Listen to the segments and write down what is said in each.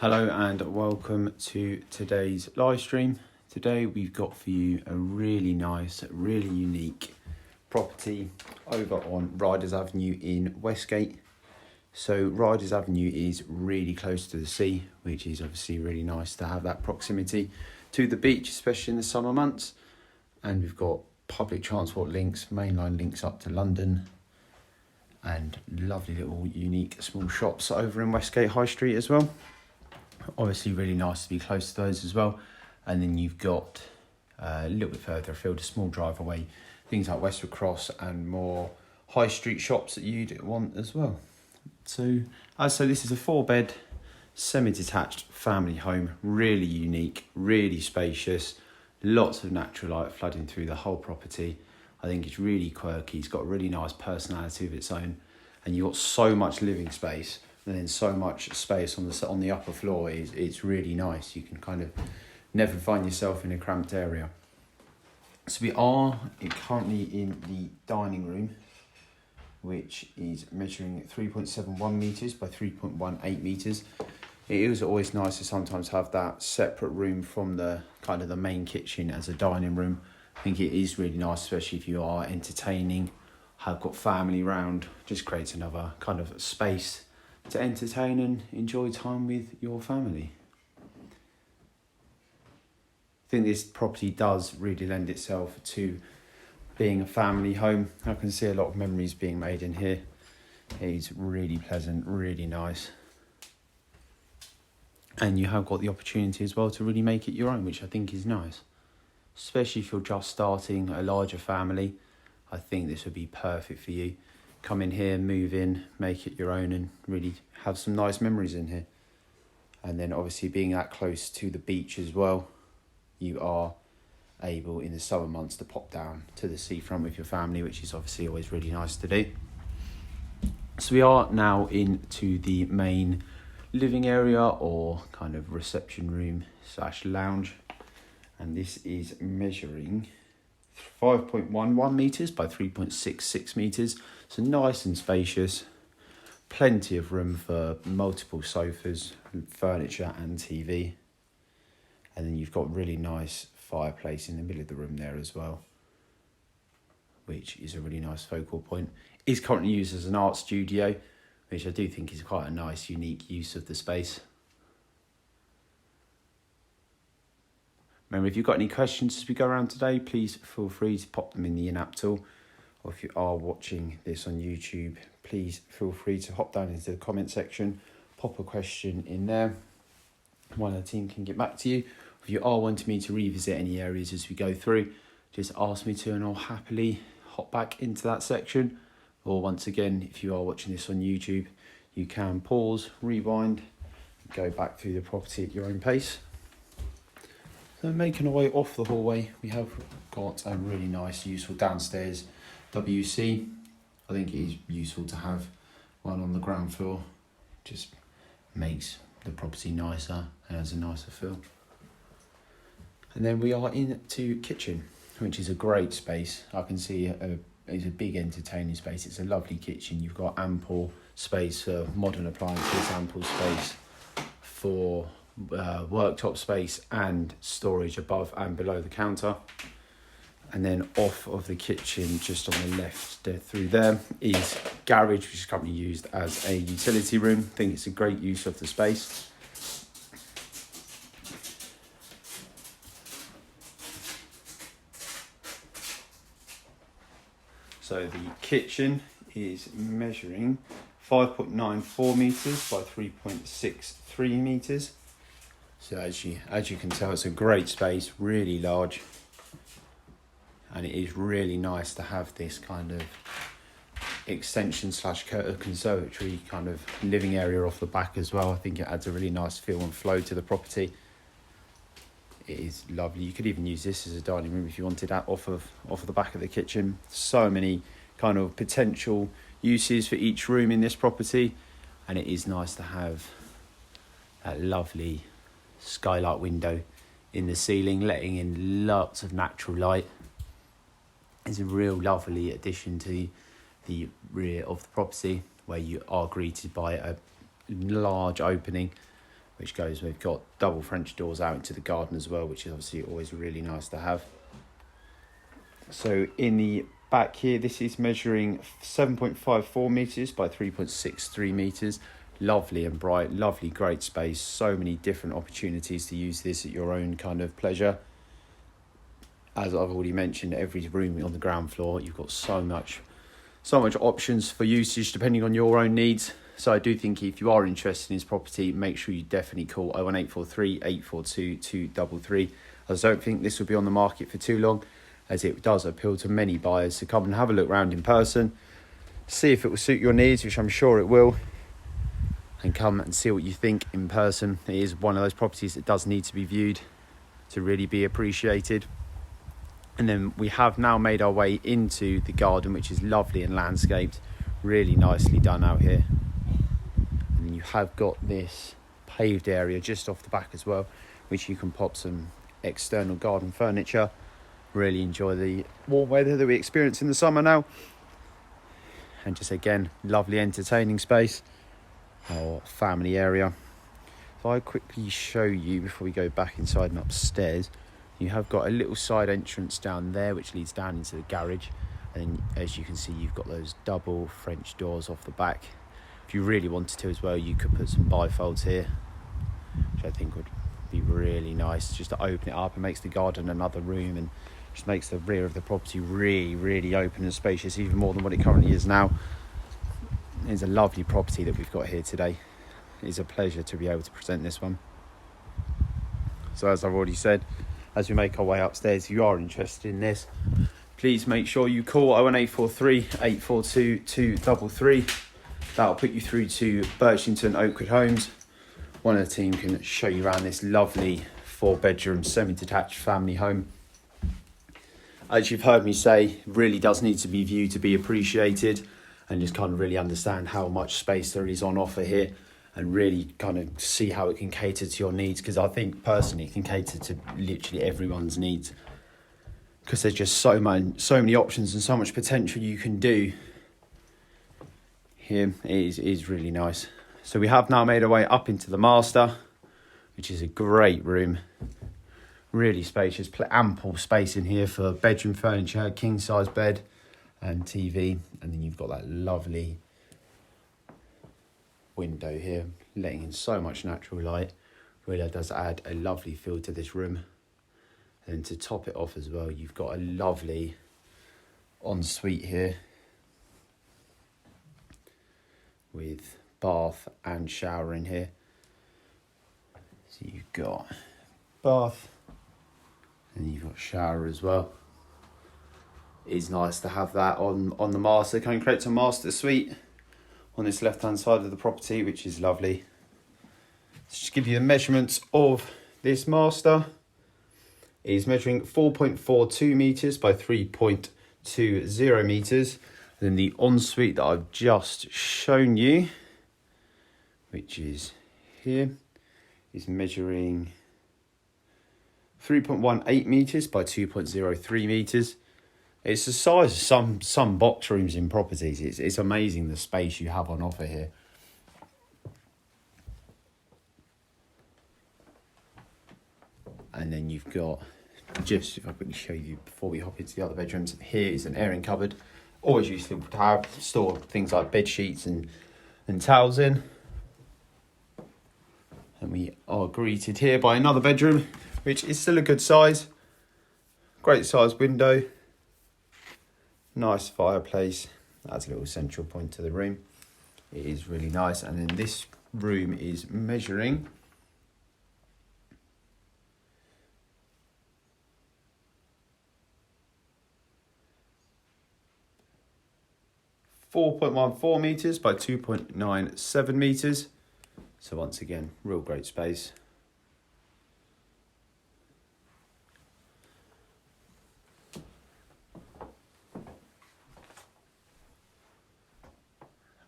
Hello and welcome to today's live stream. Today we've got for you a really nice, really unique property over on Riders Avenue in Westgate. So Riders Avenue is really close to the sea, which is obviously really nice to have that proximity to the beach, especially in the summer months. And we've got public transport links, mainline links up to London, and lovely little unique small shops over in Westgate High Street as well. Obviously really nice to be close to those as well. And then you've got a little bit further afield, a small drive away, things like Westwood Cross and more high street shops that you'd want as well. So this is a 4-bed semi-detached family home, really unique, really spacious, lots of natural light flooding through the whole property. I think it's really quirky. It's got a really nice personality of its own, and you've got so much living space and then so much space on the upper floor. It's really nice. You can kind of never find yourself in a cramped area. So we are currently in the dining room, which is measuring 3.71 metres by 3.18 metres. It is always nice to sometimes have that separate room from the kind of the main kitchen as a dining room. I think it is really nice, especially if you are entertaining, have got family round, just creates another kind of space to entertain and enjoy time with your family. I think this property does really lend itself to being a family home. I can see a lot of memories being made in here. It's really pleasant, really nice. And you have got the opportunity as well to really make it your own, which I think is nice. Especially if you're just starting a larger family, I think this would be perfect for you. Come in here, move in, make it your own and really have some nice memories in here. And then obviously being that close to the beach as well, you are able in the summer months to pop down to the seafront with your family, which is obviously always really nice to do. So we are now into the main living area or kind of reception room / lounge. And this is measuring 5.11 metres by 3.66 metres. So nice and spacious. Plenty of room for multiple sofas, furniture and TV. And then you've got really nice fireplace in the middle of the room there as well, which is a really nice focal point. It's currently used as an art studio, which I do think is quite a nice, unique use of the space. Remember, if you've got any questions as we go around today, please feel free to pop them in the in-app tool. Or if you are watching this on YouTube, please feel free to hop down into the comment section, pop a question in there. One of the team can get back to you. If you are wanting me to revisit any areas as we go through, just ask me to and I'll happily hop back into that section. Or once again, if you are watching this on YouTube, you can pause, rewind, go back through the property at your own pace. So making our way off the hallway, we have got a really nice, useful downstairs WC. I think it is useful to have one on the ground floor. Just makes the property nicer and has a nicer feel. And then we are into kitchen, which is a great space. I can see it's a big entertaining space. It's a lovely kitchen. You've got ample space for modern appliances, ample space for worktop space and storage above and below the counter. And then off of the kitchen, just on the left through there, is garage, which is currently used as a utility room. I think it's a great use of the space. So the kitchen is measuring 5.94 metres by 3.63 metres. So as you can tell, it's a great space, really large. And it is really nice to have this kind of extension / conservatory kind of living area off the back as well. I think it adds a really nice feel and flow to the property. It is lovely. You could even use this as a dining room if you wanted that off of the back of the kitchen. So many kind of potential uses for each room in this property, and it is nice to have that lovely skylight window in the ceiling, letting in lots of natural light. It's a real lovely addition to the rear of the property, where you are greeted by a large opening which goes, we've got double French doors out into the garden as well, which is obviously always really nice to have. So in the back here, this is measuring 7.54 metres by 3.63 metres. Lovely and bright, lovely, great space. So many different opportunities to use this at your own kind of pleasure. As I've already mentioned, every room on the ground floor, you've got so much options for usage depending on your own needs. So I do think if you are interested in this property, make sure you definitely call 01843 842 233. I don't think this will be on the market for too long, as it does appeal to many buyers. So come and have a look around in person, see if it will suit your needs, which I'm sure it will, and come and see what you think in person. It is one of those properties that does need to be viewed to really be appreciated. And then we have now made our way into the garden, which is lovely and landscaped, really nicely done out here. And you have got this paved area just off the back as well, which you can pop some external garden furniture. Really enjoy the warm weather that we experience in the summer now. And just again, lovely entertaining space or family area. If I quickly show you before we go back inside and upstairs, you have got a little side entrance down there which leads down into the garage, and as you can see, you've got those double French doors off the back. If you really wanted to as well, you could put some bifolds here, which I think would be really nice, just to open it up. It makes the garden another room and just makes the rear of the property really open and spacious, even more than what it currently is now. It's a lovely property that we've got here today. It is a pleasure to be able to present this one. So as I've already said, as we make our way upstairs, if you are interested in this, please make sure you call 01843 842 233. That'll put you through to Birchington Oakwood Homes. One of the team can show you around this lovely 4-bedroom semi-detached family home. As you've heard me say, it really does need to be viewed to be appreciated, and just kind of really understand how much space there is on offer here, and really kind of see how it can cater to your needs, because I think personally it can cater to literally everyone's needs, because there's just so many options and so much potential you can do here. It is really nice. So we have now made our way up into the master, which is a great room, really spacious, ample space in here for bedroom furniture, king size bed and TV, and then you've got that lovely window here letting in so much natural light. Really does add a lovely feel to this room. And to top it off as well, you've got a lovely ensuite here with bath and shower in here. So you've got bath and you've got shower as well. It is nice to have that on the master. It kind of creates a master suite on this left hand side of the property, which is lovely. Let's just give you the measurements of this master. It is measuring 4.42 metres by 3.20 metres. And then the ensuite that I've just shown you, which is here, is measuring 3.18 metres by 2.03 metres. It's the size of some box rooms in properties. It's amazing the space you have on offer here. And then you've got, just if I quickly show you before we hop into the other bedrooms, here is an airing cupboard. Always useful to have, store things like bed sheets and towels in. And we are greeted here by another bedroom, which is still a good size. Great size window. Nice fireplace. That's a little central point to the room. It is really nice. And then this room is measuring 4.14 metres by 2.97 metres. So once again, real great space.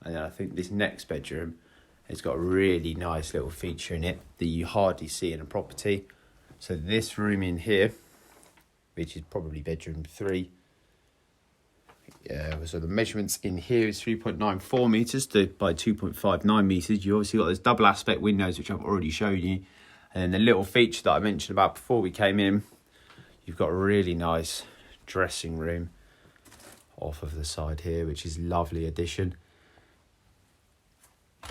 And then I think this next bedroom has got a really nice little feature in it that you hardly see in a property. So this room in here, which is probably bedroom 3, Yeah, so the measurements in here is 3.94 metres by 2.59 metres. You obviously got those double aspect windows, which I've already shown you. And then the little feature that I mentioned about before we came in, you've got a really nice dressing room off of the side here, which is a lovely addition. I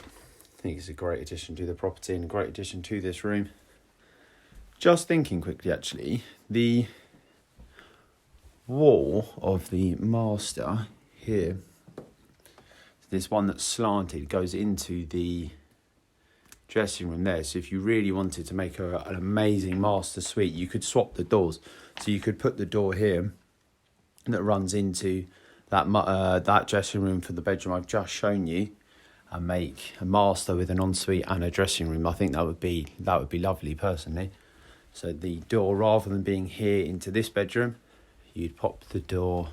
think it's a great addition to the property and a great addition to this room. Just thinking quickly, actually, the wall of the master here, this one that's slanted, goes into the dressing room there. So if you really wanted to make an amazing master suite, you could swap the doors. So you could put the door here that runs into that dressing room for the bedroom I've just shown you, and make a master with an ensuite and a dressing room. I think that would be lovely personally. So the door, rather than being here into this bedroom, you'd pop the door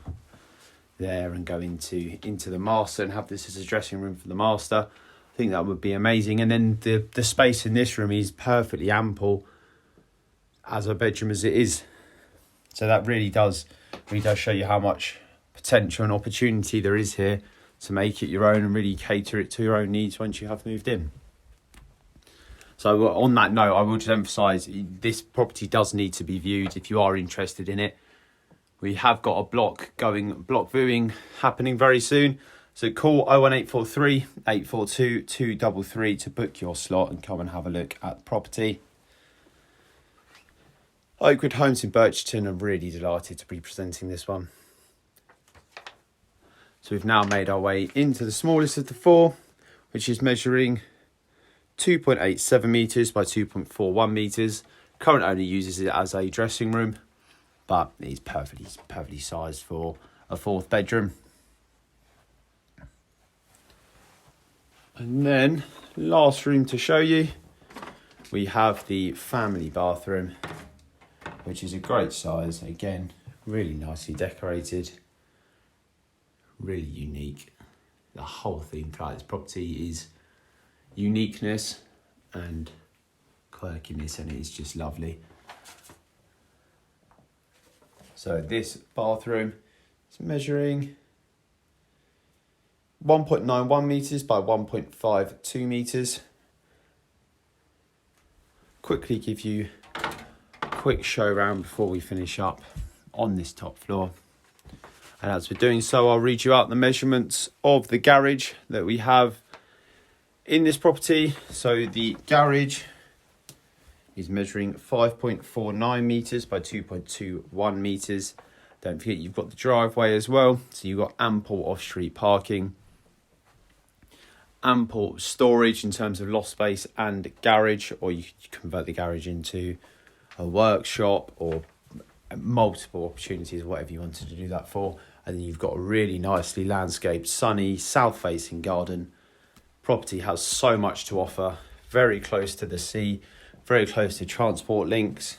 there and go into the master and have this as a dressing room for the master. I think that would be amazing. And then the space in this room is perfectly ample as a bedroom as it is. So that really does show you how much potential and opportunity there is here to make it your own and really cater it to your own needs once you have moved in. So on that note, I will just emphasise this property does need to be viewed if you are interested in it. We have got a block viewing happening very soon. So call 01843 842 233 to book your slot and come and have a look at the property. Oakwood Homes in Birchton are really delighted to be presenting this one. So we've now made our way into the smallest of the four, which is measuring 2.87 metres by 2.41 metres. Current owner uses it as a dressing room, but it's perfectly sized for a fourth bedroom. And then, last room to show you, we have the family bathroom, which is a great size. Again, really nicely decorated, really unique. The whole theme throughout this property is uniqueness and quirkiness, and it's just lovely. So this bathroom is measuring 1.91 metres by 1.52 metres. Quickly give you a quick show around before we finish up on this top floor. And as we're doing so, I'll read you out the measurements of the garage that we have in this property. So the garage is measuring 5.49 metres by 2.21 metres. Don't forget you've got the driveway as well. So you've got ample off-street parking, ample storage in terms of loft space and garage, or you could convert the garage into a workshop or multiple opportunities, whatever you wanted to do that for. And then you've got a really nicely landscaped, sunny, south-facing garden. Property has so much to offer, very close to the sea, very close to transport links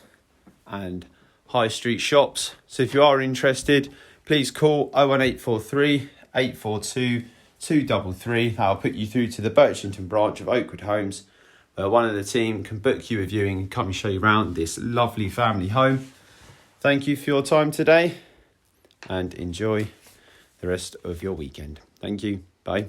and high street shops. So if you are interested, please call 01843 842 233. I'll put you through to the Birchington branch of Oakwood Homes, where one of the team can book you a viewing and come and show you around this lovely family home. Thank you for your time today and enjoy the rest of your weekend. Thank you. Bye.